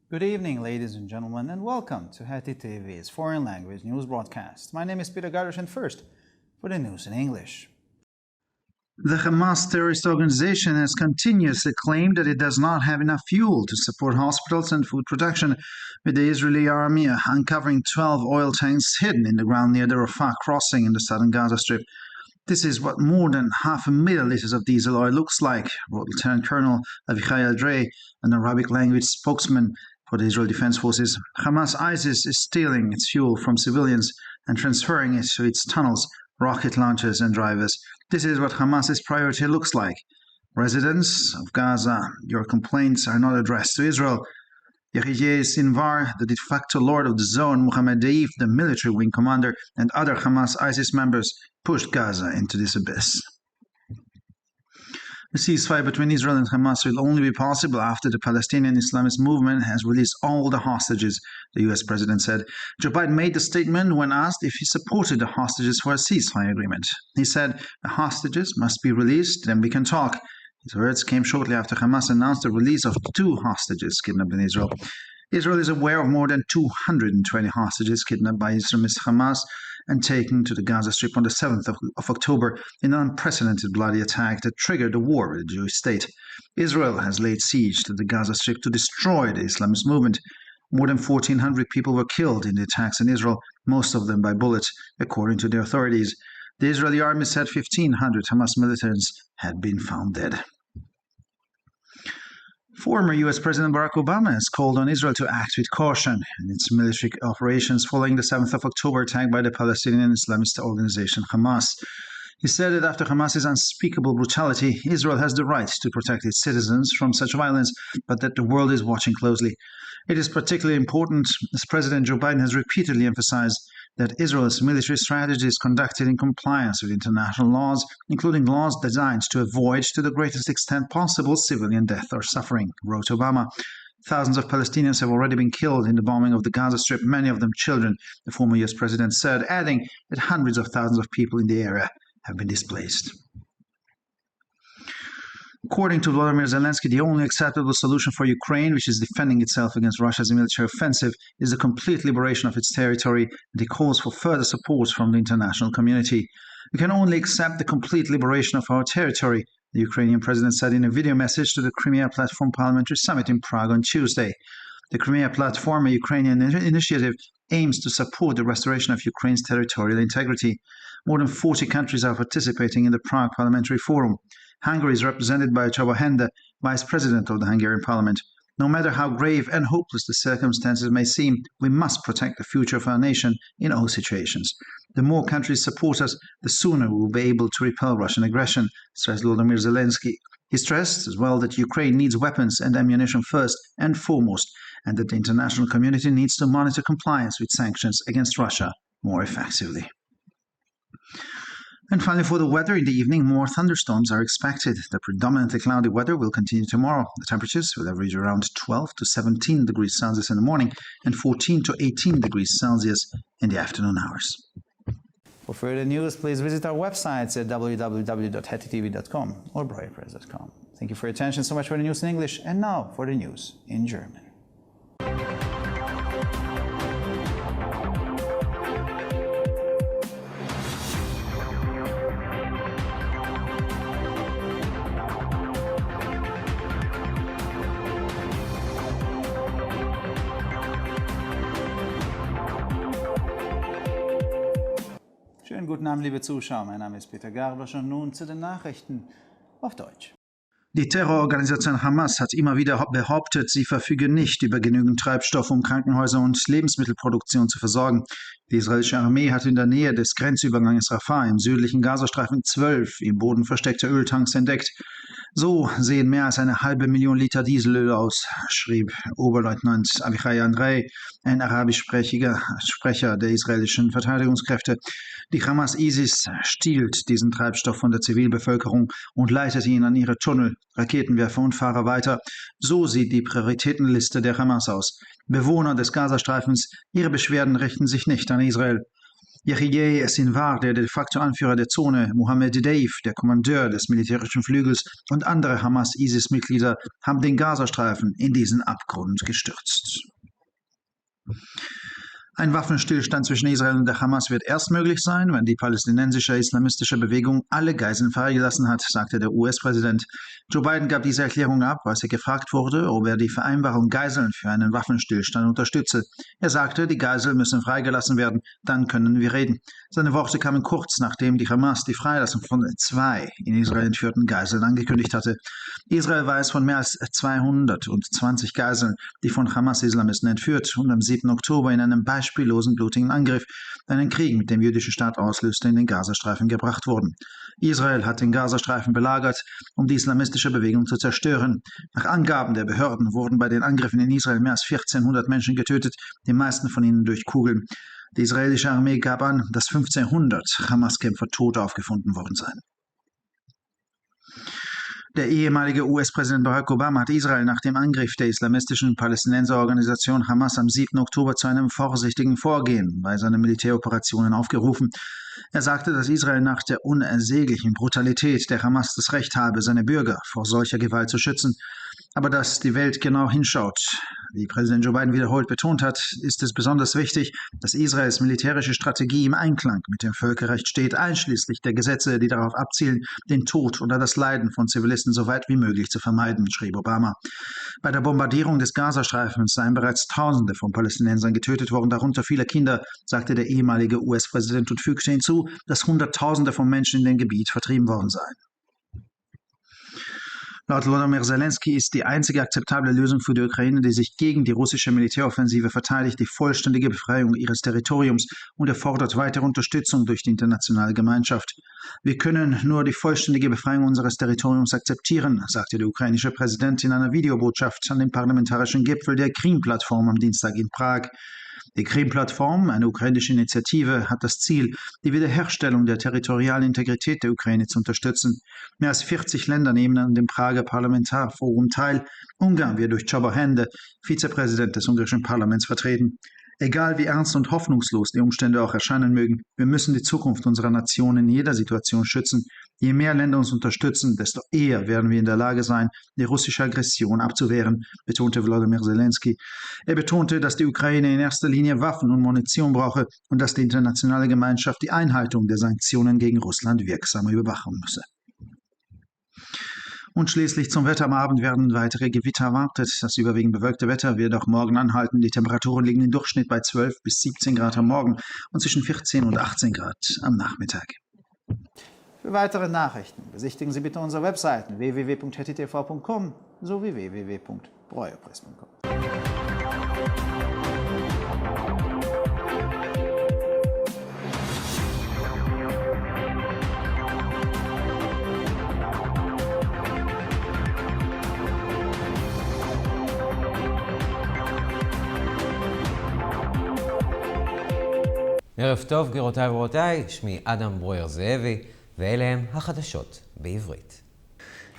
Good evening, ladies and gentlemen, and welcome to Heti TV's foreign language news broadcast. My name is Peter Gardosh, and first, for the news in English. The Hamas terrorist organization has continuously claimed that it does not have enough fuel to support hospitals and food production, with the Israeli army uncovering 12 oil tanks hidden in the ground near the Rafah crossing in the southern Gaza Strip. This is what more than 500,000 liters of diesel oil looks like, wrote Lieutenant Colonel Avichai Aldrey, an Arabic language spokesman for the Israel Defense Forces. ISIS is stealing its fuel from civilians and transferring it to its tunnels, rocket launchers and drivers. This is what Hamas's priority looks like. Residents of Gaza, your complaints are not addressed to Israel. Yahya Sinwar, the de facto lord of the zone, Mohammed Daif, the military wing commander, and other Hamas-ISIS members pushed Gaza into this abyss. The ceasefire between Israel and Hamas will only be possible after the Palestinian Islamist movement has released all the hostages, the U.S. president said. Joe Biden made the statement when asked if he supported the hostages for a ceasefire agreement. He said, "The hostages must be released, then we can talk." His words came shortly after Hamas announced the release of 2 hostages kidnapped in Israel. Israel is aware of more than 220 hostages kidnapped by Islamist Hamas and taken to the Gaza Strip on the 7th of October in an unprecedented bloody attack that triggered a war with the Jewish state. Israel has laid siege to the Gaza Strip to destroy the Islamist movement. More than 1,400 people were killed in the attacks in Israel, most of them by bullets, according to the authorities. The Israeli army said 1,500 Hamas militants had been found dead. Former U.S. President Barack Obama has called on Israel to act with caution in its military operations following the 7th of October attack by the Palestinian Islamist organization Hamas. He said that after Hamas's unspeakable brutality, Israel has the right to protect its citizens from such violence, but that the world is watching closely. It is particularly important, as President Joe Biden has repeatedly emphasized, that Israel's military strategy is conducted in compliance with international laws, including laws designed to avoid, to the greatest extent possible, civilian death or suffering, wrote Obama. Thousands of Palestinians have already been killed in the bombing of the Gaza Strip, many of them children, the former U.S. president said, adding that hundreds of thousands of people in the area have been displaced. According to Volodymyr Zelensky, the only acceptable solution for Ukraine, which is defending itself against Russia's military offensive, is the complete liberation of its territory, and he calls for further support from the international community. We can only accept the complete liberation of our territory, the Ukrainian president said in a video message to the Crimea Platform Parliamentary Summit in Prague on Tuesday. The Crimea Platform, a Ukrainian initiative, aims to support the restoration of Ukraine's territorial integrity. More than 40 countries are participating in the Prague Parliamentary Forum. Hungary is represented by Csaba Hende, Vice President of the Hungarian Parliament. No matter how grave and hopeless the circumstances may seem, we must protect the future of our nation in all situations. The more countries support us, the sooner we will be able to repel Russian aggression, stressed Volodymyr Zelensky. He stressed as well that Ukraine needs weapons and ammunition first and foremost, and that the international community needs to monitor compliance with sanctions against Russia more effectively. And finally, for the weather, in the evening, more thunderstorms are expected. The predominantly cloudy weather will continue tomorrow. The temperatures will average around 12 to 17 degrees Celsius in the morning and 14 to 18 degrees Celsius in the afternoon hours. For further news, please visit our websites at www.hetitv.com or breuerpress.com. Thank you for your attention. So much for the news in English, and now for the news in German. Schönen guten Abend, liebe Zuschauer. Mein Name ist Peter Gardosh und nun zu den Nachrichten auf Deutsch. Die Terrororganisation Hamas hat immer wieder behauptet, sie verfüge nicht über genügend Treibstoff, um Krankenhäuser und Lebensmittelproduktion zu versorgen. Die israelische Armee hat in der Nähe des Grenzübergangs Rafah im südlichen Gazastreifen 12 im Boden versteckte Öltanks entdeckt. So sehen mehr als 500,000 Liter Dieselöl aus, schrieb Oberleutnant Avichai Aldrey, ein arabischsprachiger Sprecher der israelischen Verteidigungskräfte. Die Hamas-ISIS stiehlt diesen Treibstoff von der Zivilbevölkerung und leitet ihn an ihre Tunnel, Raketenwerfer und Fahrer weiter. So sieht die Prioritätenliste der Hamas aus. Bewohner des Gazastreifens, ihre Beschwerden richten sich nicht an Israel. Yahya Sinwar, der de facto Anführer der Zone, Mohammed Deif, der Kommandeur des militärischen Flügels und andere Hamas-ISIS-Mitglieder haben den Gazastreifen in diesen Abgrund gestürzt. Ein Waffenstillstand zwischen Israel und der Hamas wird erst möglich sein, wenn die palästinensische islamistische Bewegung alle Geiseln freigelassen hat, sagte der US-Präsident. Joe Biden gab diese Erklärung ab, als er gefragt wurde, ob er die Vereinbarung Geiseln für einen Waffenstillstand unterstütze. Er sagte, die Geiseln müssen freigelassen werden, dann können wir reden. Seine Worte kamen kurz, nachdem die Hamas die Freilassung von 2 in Israel entführten Geiseln angekündigt hatte. Israel weiß von mehr als 220 Geiseln, die von Hamas-Islamisten entführt und am 7. Oktober in einem beispiellosen blutigen Angriff, einen Krieg mit dem jüdischen Staat auslöste, in den Gazastreifen gebracht wurden. Israel hat den Gazastreifen belagert, um die islamistische Bewegung zu zerstören. Nach Angaben der Behörden wurden bei den Angriffen in Israel mehr als 1400 Menschen getötet, die meisten von ihnen durch Kugeln. Die israelische Armee gab an, dass 1500 Hamas-Kämpfer tot aufgefunden worden seien. Der ehemalige US-Präsident Barack Obama hat Israel nach dem Angriff der islamistischen Palästinenserorganisation Hamas am 7. Oktober zu einem vorsichtigen Vorgehen bei seinen Militäroperationen aufgerufen. Er sagte, dass Israel nach der unersäglichen Brutalität der Hamas das Recht habe, seine Bürger vor solcher Gewalt zu schützen. Aber dass die Welt genau hinschaut. Wie Präsident Joe Biden wiederholt betont hat, ist es besonders wichtig, dass Israels militärische Strategie im Einklang mit dem Völkerrecht steht, einschließlich der Gesetze, die darauf abzielen, den Tod oder das Leiden von Zivilisten so weit wie möglich zu vermeiden, schrieb Obama. Bei der Bombardierung des Gazastreifens seien bereits Tausende von Palästinensern getötet worden, darunter viele Kinder, sagte der ehemalige US-Präsident und fügte hinzu, dass Hunderttausende von Menschen in dem Gebiet vertrieben worden seien. Laut Volodymyr Zelensky ist die einzige akzeptable Lösung für die Ukraine, die sich gegen die russische Militäroffensive verteidigt, die vollständige Befreiung ihres Territoriums und er fordert weitere Unterstützung durch die internationale Gemeinschaft. Wir können nur die vollständige Befreiung unseres Territoriums akzeptieren, sagte der ukrainische Präsident in einer Videobotschaft an dem parlamentarischen Gipfel der Krim-Plattform am Dienstag in Prag. Die Krim-Plattform, eine ukrainische Initiative, hat das Ziel, die Wiederherstellung der territorialen Integrität der Ukraine zu unterstützen. Mehr als 40 Länder nehmen an dem Prager Parlamentarforum teil. Ungarn wird durch Csaba Hände, Vizepräsident des ungarischen Parlaments, vertreten. Egal wie ernst und hoffnungslos die Umstände auch erscheinen mögen, wir müssen die Zukunft unserer Nation in jeder Situation schützen. Je mehr Länder uns unterstützen, desto eher werden wir in der Lage sein, die russische Aggression abzuwehren, betonte Volodymyr Zelensky. Er betonte, dass die Ukraine in erster Linie Waffen und Munition brauche und dass die internationale Gemeinschaft die Einhaltung der Sanktionen gegen Russland wirksamer überwachen müsse. Und schließlich zum Wetter. Am Abend werden weitere Gewitter erwartet. Das überwiegend bewölkte Wetter wird auch morgen anhalten. Die Temperaturen liegen im Durchschnitt bei 12 bis 17 Grad am Morgen und zwischen 14 und 18 Grad am Nachmittag. Für weitere Nachrichten besichtigen Sie bitte unsere Webseiten www.hettitv.com sowie www.breuerpress.com. ערב טוב, גבירותיי ורבותיי, שמי אדם ברויר זאבי, ואלה הם החדשות בעברית.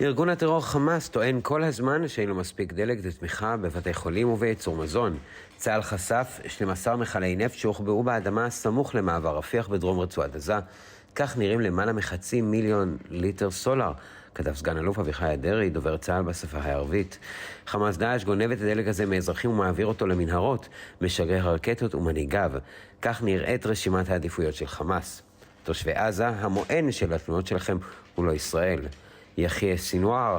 ארגון הטרור חמאס טוען כל הזמן שאין לו מספיק דלק ותמיכה בבתי חולים ובייצור מזון. צה"ל חשף 12 מכלי נפט שהוחבאו באדמה סמוך למעבר רפיח בדרום רצועת עזה. כך נראים למעלה מ500,000 ליטר סולר. כתב סגן אלוף אביחי אדרי, דובר צה"ל בשפה הערבית. חמאס דאעש גונב את הדלק הזה מאזרחים ומעביר אותו למנהרות, משגר הרקטות ומנהיגיו. כך נראית רשימת העדיפויות של חמאס. תושבי עזה, המוען של התלונות שלכם הוא לא ישראל. יחיא סינואר,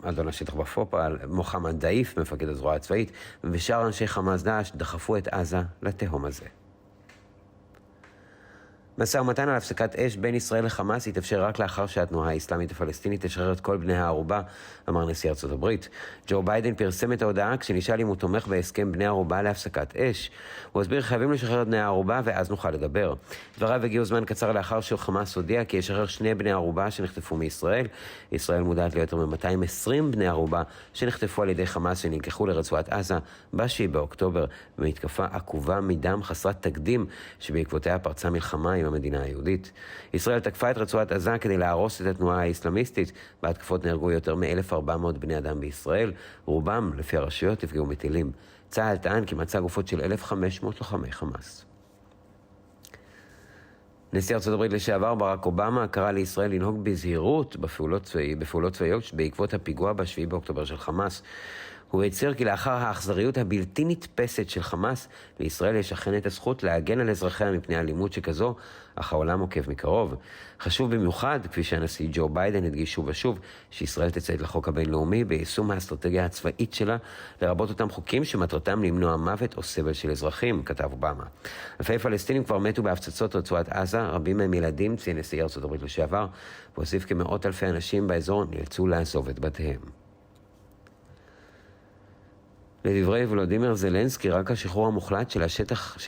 אדון השטח בפופל, מוחמד דאיף, מפקד הזרוע הצבאית, ושאר אנשי חמאס דאעש דחפו את עזה לתהום הזה. משא ומתן על הפסקת אש בין ישראל לחמאס יתאפשר רק לאחר שהתנועה האסלאמית הפלסטינית תשחרר את כל בני הערובה, אמר נשיא ארצות הברית. ג'ו ביידן פרסם את ההודעה כשנשאל אם הוא תומך בהסכם בני הערובה להפסקת אש. הוא הסביר חייבים לשחרר את בני הערובה ואז נוכל לדבר. דבריו הגיעו זמן קצר לאחר שחמאס הודיע כי ישחרר 2 בני ערובה שנחטפו מישראל. ישראל מודעת ליותר מ-220 בני ערובה שנחטפו על ידי חמאס שנלקחו לרצועת עזה ב7 באוקטובר במתקפה עקובה מדם חסרת תקדים שבעקבותיה פרצה מלחמה עם המדינה היהודית. ישראל תקפה את רצועת עזה כדי להרוס את התנועה האסלאמיסטית. בהתקפות נהרגו יותר מ-1,400 בני אדם בישראל, רובם לפי הרשויות נפגעו מטילים. צה"ל טען כי מצא גופות של 1,500 לוחמי חמאס. נשיא ארצות הברית לשעבר ברק אובמה קרא לישראל לנהוג בזהירות בפעולות צבאיות בעקבות הפיגוע ב7 באוקטובר של חמאס. הוא הצהיר כי לאחר האכזריות הבלתי נתפסת של חמאס, לישראל יש אכן את הזכות להגן על אזרחיה מפני אלימות שכזו, אך העולם עוקב מקרוב. חשוב במיוחד, כפי שהנשיא ג'ו ביידן הדגיש שוב ושוב, שישראל תציית לחוק הבינלאומי ביישום האסטרטגיה הצבאית שלה, לרבות אותם חוקים שמטרתם למנוע מוות או סבל של אזרחים, כתב אובמה. אלפי פלסטינים כבר מתו בהפצצות רצועת עזה, רבים מהם ילדים, ציין נשיא ארצות הברית לשעבר, והוסיף כמאות אלפי אנשים באזור נאלצו לעזוב את בתיהם. לדברי ולודימיר זלנסקי, רק השחרור המוחלט של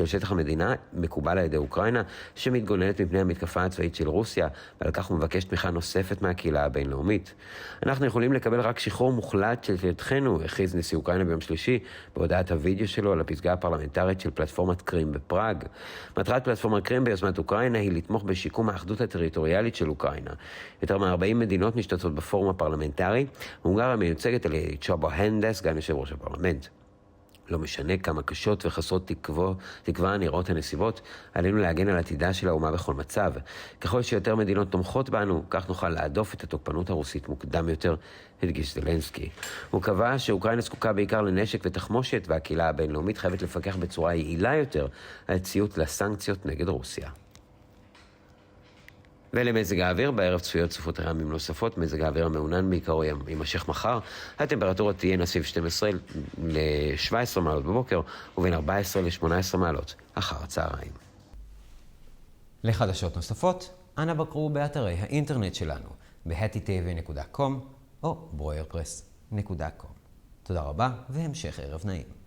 שטח המדינה מקובל על ידי אוקראינה, שמתגוננת מפני המתקפה הצבאית של רוסיה, ועל כך הוא מבקש תמיכה נוספת מהקהילה הבינלאומית. אנחנו יכולים לקבל רק שחרור מוחלט של שטחנו, הכריז נשיא אוקראינה ביום שלישי, בהודעת הוידאו שלו על הפסגה הפרלמנטרית של פלטפורמת קרים בפראג. מטרת פלטפורמת קרים ביוזמת אוקראינה היא לתמוך בשיקום האחדות הטריטוריאלית של אוקראינה. יותר מ-40 מדינות משתתפות בפורום הפרלמנטרי, הונגריה מיוצגת על ידי צ'אבו הנדס, סגן יושב ראש הפרלמנט. לא משנה כמה קשות וחסרות תקווה נראות הנסיבות, עלינו להגן על עתידה של האומה בכל מצב. ככל שיותר מדינות תומכות בנו, כך נוכל להדוף את התוקפנות הרוסית מוקדם יותר, הדגיש זלנסקי. הוא קבע שאוקראינה זקוקה בעיקר לנשק ותחמושת, והקהילה הבינלאומית חייבת לפקח בצורה יעילה יותר על ציות לסנקציות נגד רוסיה. ולמזג האוויר, בערב צפויות סופות רעמים נוספות, מזג האוויר המעונן בעיקרו יימשך מחר, הטמפרטורות תהיינה סביב 12 ל-17 מעלות בבוקר, ובין 14 ל-18 מעלות אחר הצהריים. לחדשות נוספות, אנא בקרו באתרי האינטרנט שלנו, ב-hattitv.com או broyerpress.com. תודה רבה והמשך ערב נעים.